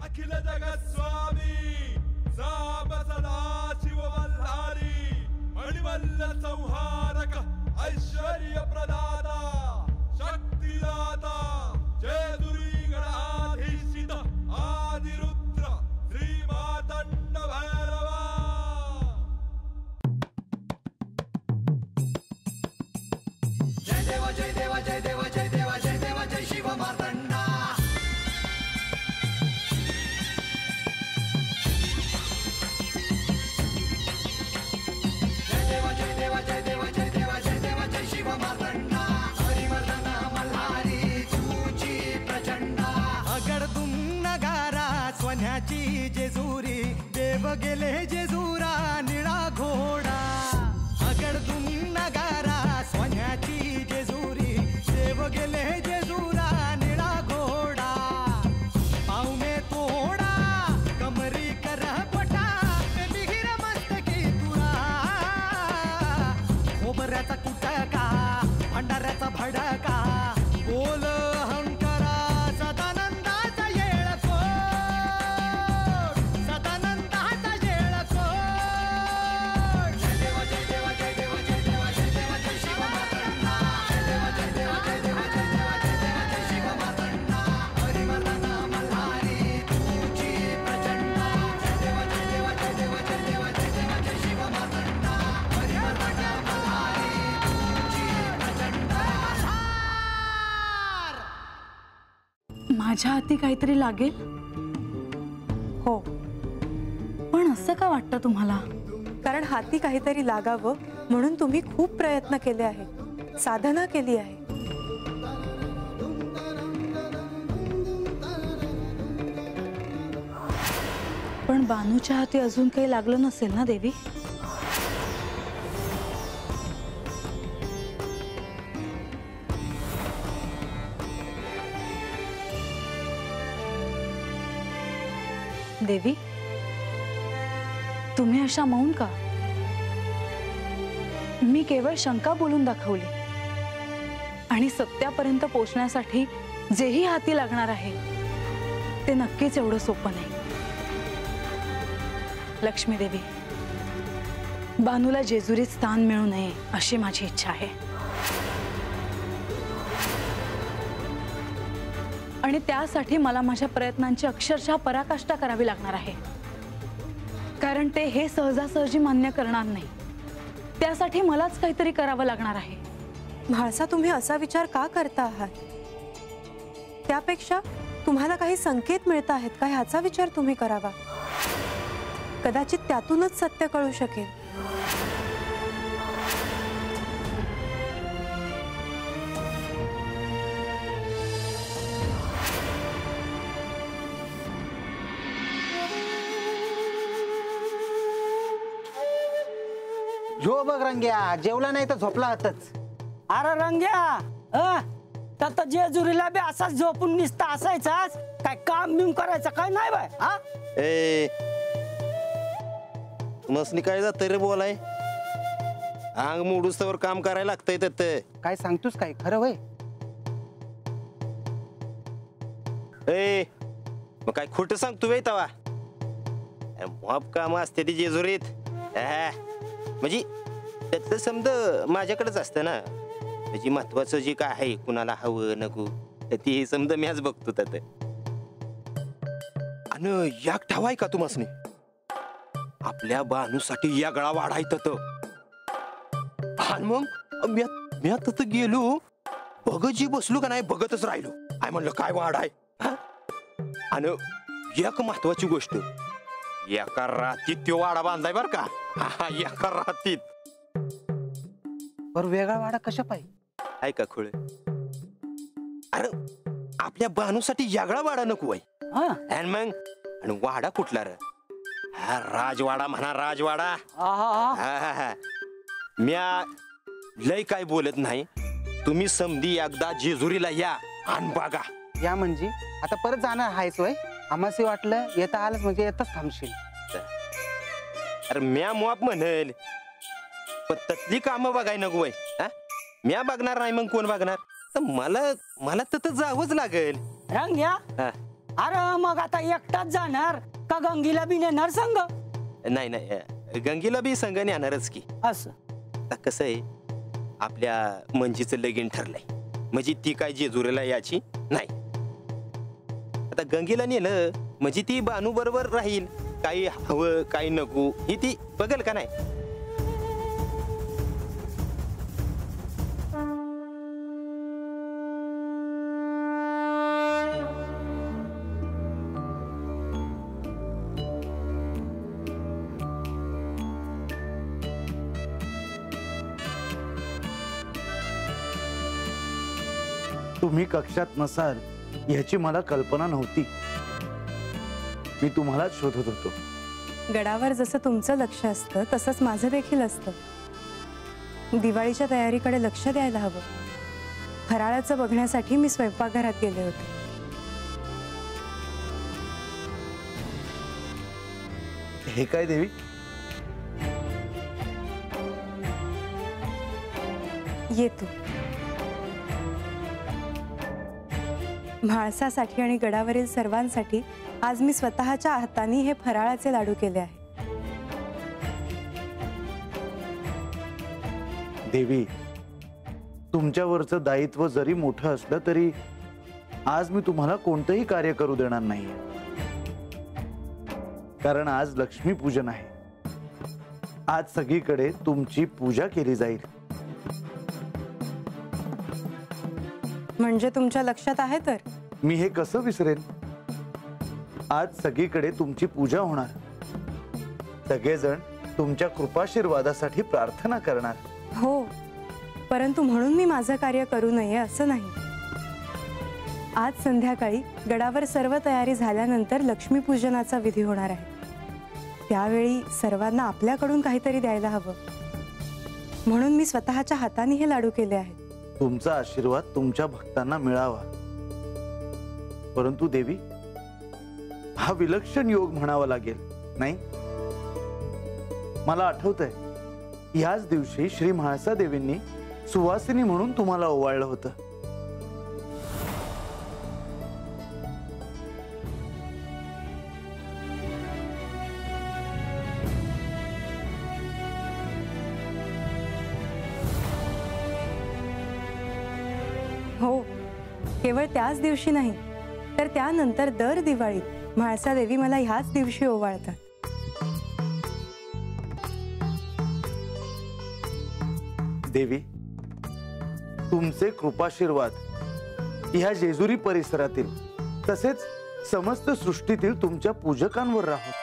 अखिल जगत स्वामी साप सदा शिव मल्हारी मणिमल्ल संहारक ऐश्वर्य प्रदाता शक्तिदाता जेजुरी गणाधीशित आदिरुद्र श्री मातंड भैरवा। जय देवा जय देवा जय देवा जय देवा जय देवा जय शिव मातंडा। जय देवा जय देवा जय देवा जय देवा जय देवा जय शिव मातंडा। हरिवर्धन मल्हारी तुझी प्रचंडा। अगडदुम नगारा सोन्याची जेजुरी देव गेले जेजुरा निळा घोडा। अगडदुम नगारा सोन्याची जेजुरी देव गेले जेजुरा निळा घोडा। पाव में तोडा कमरी कर पटा मिहिर मस्तकी तुरा। खोबऱ्याचा कुटका भंडाऱ्याचा भडका बोल हंकारा सदानंदाचा येळकोट। सदानंदाचा येळकोट। जय देवा जय देवा जय देवा जय देवा जय देवा जय शिव मातंडा। जय देवा जय देवा जय देवा जय देवा जय देवा जय शिव मातंडा। हरिवर्धन मल्हारी तुझी प्रचंडा। जय देवा जय देवा जय देवा जय देवा जय देवा जय शिव मातंडा। हरिवर्धन मल्हारी तुझी प्रचंडा। माझ्या हाती काहीतरी लागेल हो, पण असं का वाटतं तुम्हाला? कारण हाती काहीतरी लागावं म्हणून तुम्ही खूप प्रयत्न केले आहेत, साधना केली आहे। पण बानूच्या हाती अजून काही लागलं नसेल ना देवी? देवी तुम्ही अशा मौन का? मी केवळ शंका बोलून दाखवली आणि सत्यापर्यंत पोहोचण्यासाठी जेही हाती लागणार आहे ते नक्कीच एवढं सोपं नाही। लक्ष्मी देवी बानूला जेजुरीत स्थान मिळू नये अशी माझी इच्छा आहे आणि त्यासाठी मला माझ्या प्रयत्नांची अक्षरशः पराकाष्ठा करावी लागणार आहे, कारण ते हे सहजासहजी मान्य करणार नाही। त्यासाठी मलाच काहीतरी करावं लागणार आहे। म्हाळसा तुम्ही असा विचार का करता आहात? त्यापेक्षा तुम्हाला काही संकेत मिळत आहेत का ह्याचा विचार तुम्ही करावा। कदाचित त्यातूनच सत्य कळू शकेल। जो बघ रंग्या जेवला नाही तर झोपला होतच। अरे रंग्या तर जेजुरीला बी असाच झोपून निसता असायचाच काय काम बिम करायचं काय नाही बाय? हा ए मसनी काय जात रे बोलाय? अंग मोडूस्तवर काम करायला लागतंय तर काय सांगतोस काय खरं होय? ए मग काय खोटं सांगतो बाई तवा? मॉप काम असते ती जेजुरीत म्हणजे त्यातलं समज माझ्याकडेच असतं ना। त्याची महत्वाचं जे काय आहे कुणाला हवं नको ती समज मीच बघतो त्यात। आणि याक ठावाय का तुम्हासनी आपल्या बानूसाठी या गळा वाढायचं तर आणि मग मी आता गेलो बघत जी बसलो का नाही बघतच राहिलो। आय म्हणलं काय वाढाय आणि एक महत्वाची गोष्ट एका रातीत तो वाडा बांधाय बर का। एका रातीत पर वेगळा वाडा कशा पाहिजे ऐका खुळ अरे आपल्या बानूसाठी यागळा वाडा नको आहे आणि मग आणि वाडा कुठला रे? हा राजवाडा म्हणा राजवाडा। म्या लय काय बोलत नाही तुम्ही समधी एकदा जेजुरीला या आणि बघा। या म्हणजे आता परत जाणार आहेस वय? आम्हाला वाटलं येता आलंच म्हणजे येतच थांबशील। अरे म्या मॉप म्हणेल पण ततली कामं बघाय नको वय। म्या बघणार नाही मग कोण बघणार? तर मला तर जावंच लागेल। रंग्या अरे मग आता एकटाच जाणार का गंगीला बी नेणार संग? नाही नाही, गंगीला बी संघ येणारच की. असं आता कसं आहे, आपल्या मंजीचं लगीन ठरलंय, म्हणजे ती काय जेजुरीला याची नाही. आता गंगीला नेलं म्हणजे ती बानू बरोबर राहील, काही हवं काही नको ही ती बघेल का नाही. तुम्ही कक्षात नसाल याची मला कल्पना नव्हती. मी तुम्हालाच शोधत होतो. गडावर जसं तुमचं लक्ष असतं तसंच माझं देखील असतं. दिवाळीच्या तयारीकडे लक्ष द्यायला हवं. फराळाचं बघण्यासाठी मी स्वयंपाकघरात गेले होते. हे काय देवी? येतो. म्हाळसासाठी आणि गडावरील सर्वांसाठी आज मी स्वतःच्या हाताने हे फराळाचे लाडू केले आहे. देवी, तुमच्यावरचं दायित्व जरी मोठं असलं तरी आज मी तुम्हाला कोणतंही कार्य करू देणार नाही. कारण आज लक्ष्मीपूजन आहे. आज सगळीकडे तुमची पूजा केली जाईल. म्हणजे तुमच्या लक्षात आहे तर? मी हे कसं विसरेन? आज सगळीकडे तुमची पूजा होणार. सगळेजण तुमच्या कृपाशीर्वादासाठी प्रार्थना करणार. हो, परंतु म्हणून मी माझं कार्य करू नये असं नाही. आज संध्याकाळी गडावर सर्व तयारी झाल्यानंतर लक्ष्मीपूजनाचा विधी होणार आहे. त्यावेळी सर्वांना आपल्याकडून काहीतरी द्यायला हवं, म्हणून मी स्वतःच्या हाताने हे लाडू केले आहेत. तुमचा आशीर्वाद तुमच्या भक्तांना मिळावा. परंतु देवी, हा विलक्षण योग म्हणावा लागेल नाही? मला आठवतंय, याच दिवशी श्री म्हाळसा देवींनी सुवासिनी म्हणून तुम्हाला ओवाळलं होतं. हो, केवळ त्याच दिवशी नाही तर त्यानंतर दर दिवाळीत म्हाळसा देवी मला ह्याच दिवशी ओवाळतात. देवी, तुमचे कृपाशीर्वाद ह्या जेजुरी परिसरातील तसेच समस्त सृष्टीतील तुमच्या पूजकांवर राहो.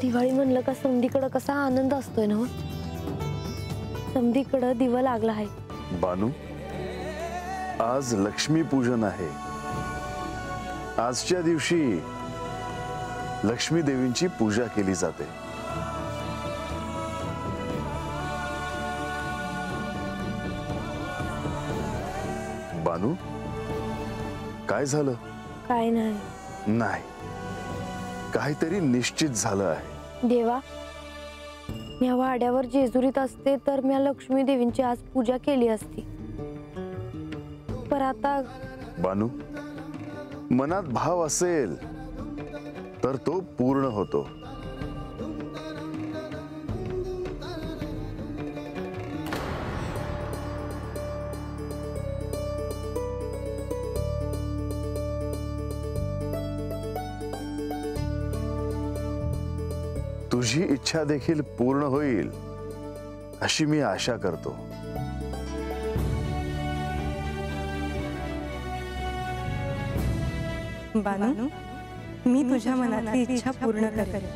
दिवाळी म्हणलं का समधीकडं कसा आनंद असतोय ना. समधीकडं दिवा लागला आहे. बानू, आज लक्ष्मी पूजन आहे. आजच्या दिवशी लक्ष्मी देवींची पूजा केली जाते. बानू, काय झालं? काय नाही. नाही, काहीतरी निश्चित झालं आहे. देवा, मी या वाड्यावर जेजुरीत असते तर मी लक्ष्मी देवींची आज पूजा केली असती. पर आता बानू, मनात भाव असेल तर तो पूर्ण होतो. तुझी इच्छा देखील पूर्ण होईल अशी मी आशा करतो. बानू, मी तुझ्या मनातली इच्छा पूर्ण करेन.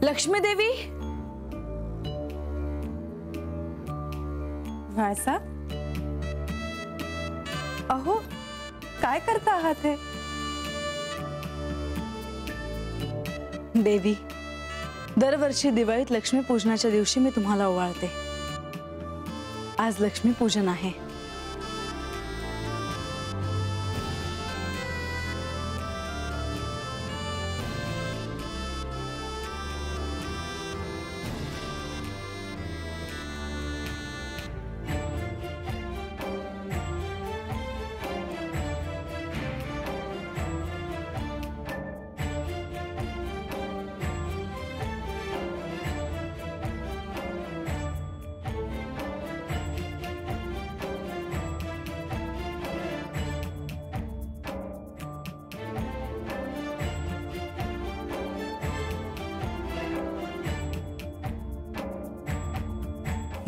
लक्ष्मी देवी, म्हाळसा, अहो काय करता आहात हे? देवी, दरवर्षी दिवाळीत लक्ष्मीपूजनाच्या दिवशी मी तुम्हाला ओवाळते. आज लक्ष्मीपूजन आहे.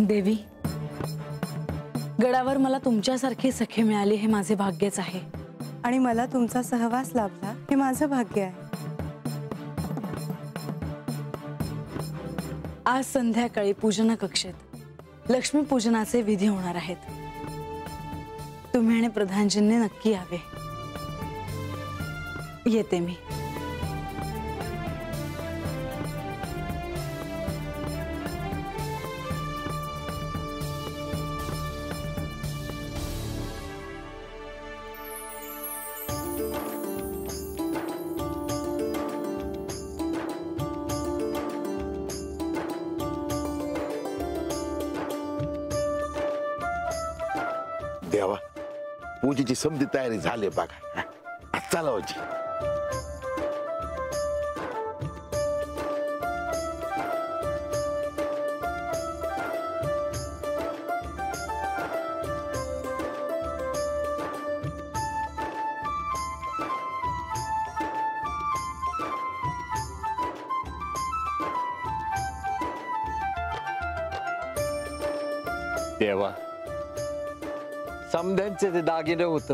देवी, गडावर मला तुमच्यासारखी सखी मिळाली हे माझे भाग्यच आहे. आणि मला तुमचा सहवास लाभला हे माझं भाग्य आहे. आज संध्याकाळी पूजन कक्षेत लक्ष्मी पूजनाचे विधी होणार आहेत. तुम्ही आणि प्रधानजींनी नक्की यावे. येते मी. देवा, पूजेची समधी तयारी झाली बघा. चला होजी. देवा, समध्यांचे ते दागिने होत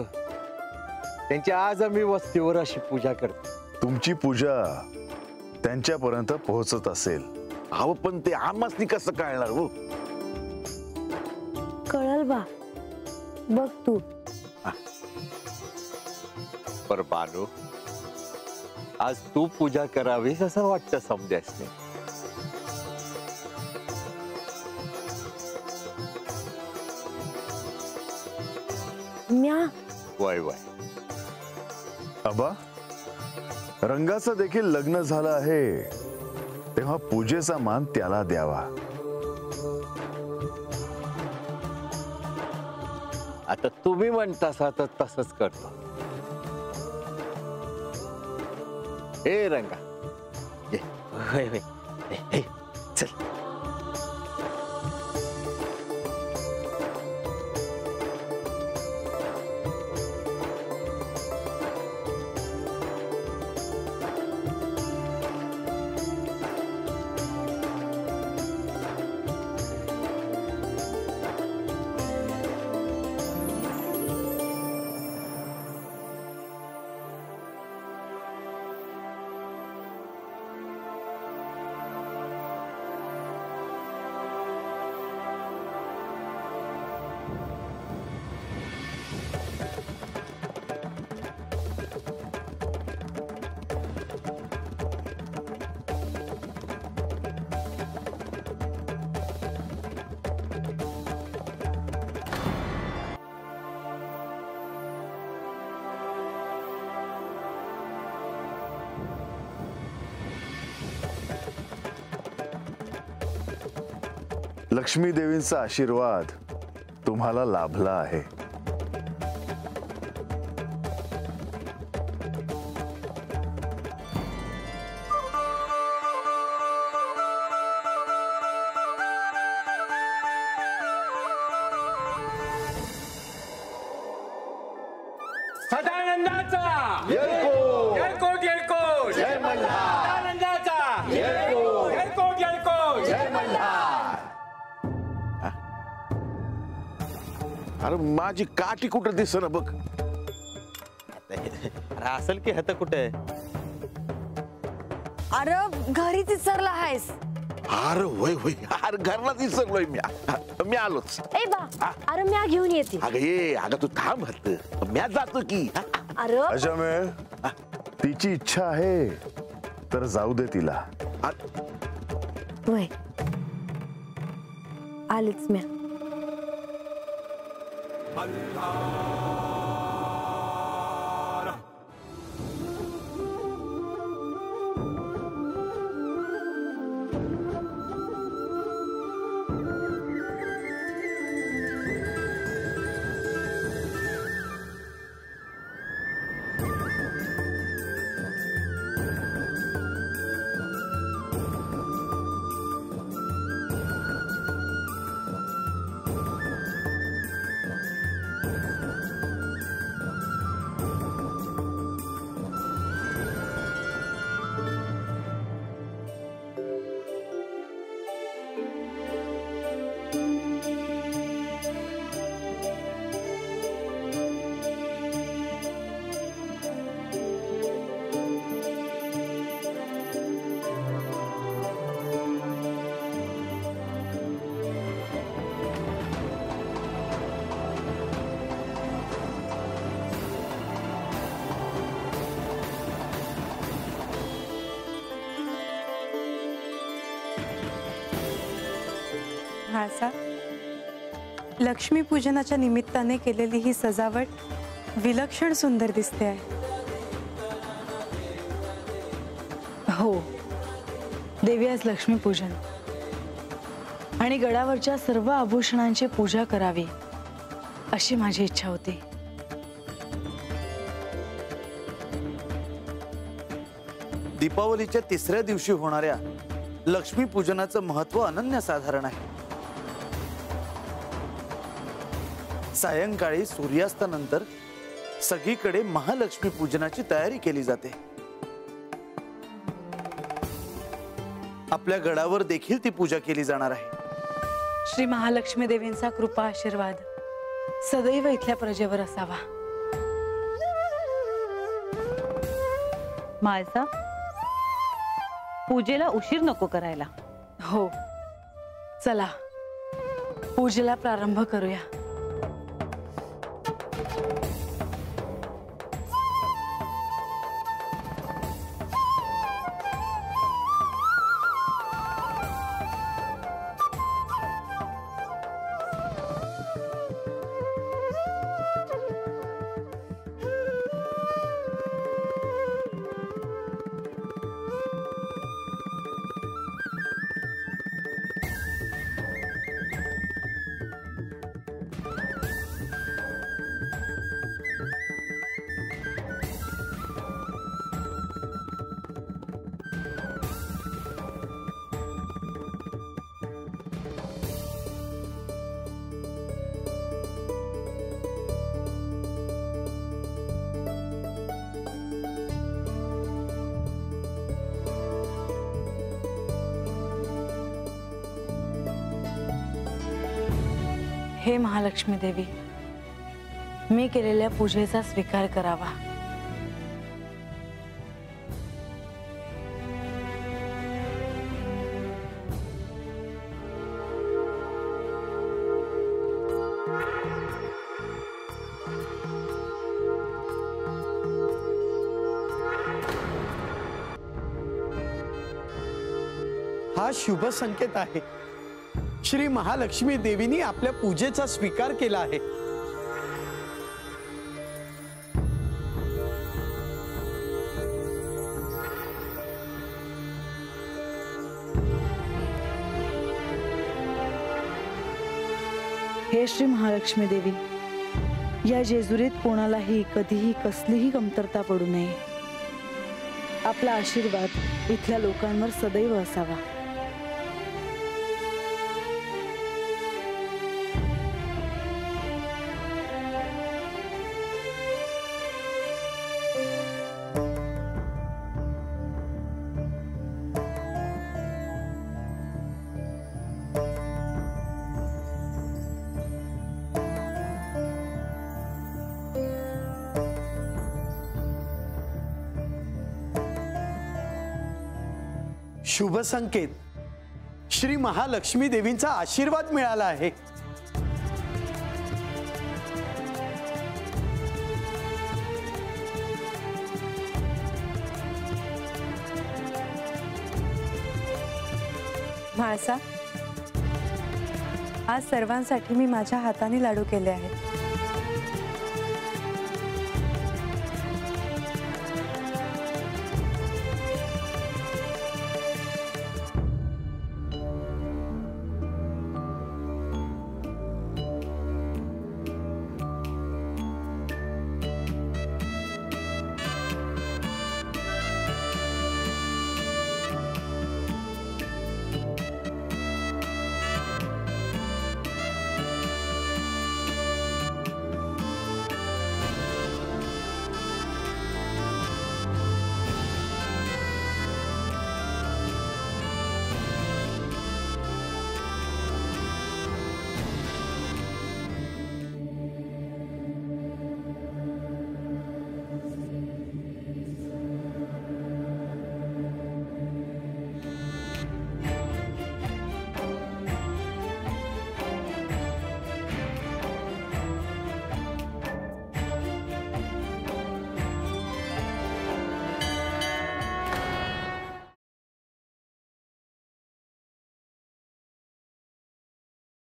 त्यांची आज आम्ही वस्तीवर अशी पूजा करतो. तुमची पूजा त्यांच्यापर्यंत पोहोचत असेल. अहो पण ते आम्हासनी कसं कळणार हो? कळल बा, बघ तू. पर बानू, आज तू पूजा करावीस असं वाटतं समध्यासने. म्या वय वय. अबा, रंगाचं देखील लग्न झालं आहे, तेव्हा पूजेचा मान त्याला द्यावा. आता तुम्ही म्हणतासा तर तसंच करतो. ए रंगा, ये. वय वय. ए, चल. लक्ष्मी देवींचा आशीर्वाद तुम्हाला लाभला आहे. सदानंदाचा येळकोट येळकोट येळकोट जय मल्हार. सदानंदाचा येळकोट येळकोट येळकोट जय मल्हार. अरे माझी काठी कुठं दिसना बघ. अरे असेल की हत कुठे? अरे घरीच विसरला आहेस. अरे होय होय, अरे घरला विसरलोय मी आलोच. ए बा, अरे म्या घेऊन येते. अगं तू थांब हत, म्या जातो की. अरे अशा तिची इच्छा आहे तर जाऊ दे तिला. वय आलीच म्या. म्हाळसा, लक्ष्मीपूजनाच्या निमित्ताने केलेली ही सजावट विलक्षण सुंदर दिसते आहे. हो, देवी आज लक्ष्मीपूजन आणि गडावरच्या सर्व आभूषणांची पूजा करावी अशी माझी इच्छा होती. दीपावलीच्या तिसऱ्या दिवशी होणाऱ्या लक्ष्मीपूजनाचं महत्व अनन्यसाधारण आहे. सायंकाळी सूर्यास्तानंतर सगळीकडे महालक्ष्मी पूजनाची तयारी केली जाते. आपल्या गडावर देखील ती पूजा केली जाणार आहे. श्री महालक्ष्मी देवींचा कृपा आशीर्वाद सदैव इथल्या प्रजेवर असावा. म्हाळसा, पूजेला उशीर नको करायला. हो, चला पूजेला प्रारंभ करूया. हे महालक्ष्मी देवी, मी केलेल्या पूजेचा स्वीकार करावा. हा शुभ संकेत आहे. श्री महालक्ष्मी देवीनी आपल्या पूजेचा स्वीकार केला आहे. हे श्री महालक्ष्मी देवी, या जेजुरीत कोणालाही कधीही कसलीही कमतरता पडू नये. आपला आशीर्वाद इथल्या लोकांवर सदैव असावा. शुभ संकेत. श्री महालक्ष्मी देवींचा आशीर्वाद मिळाला आहे. म्हाळसा, आज सर्वांसाठी मी माझ्या हाताने लाडू केले आहेत.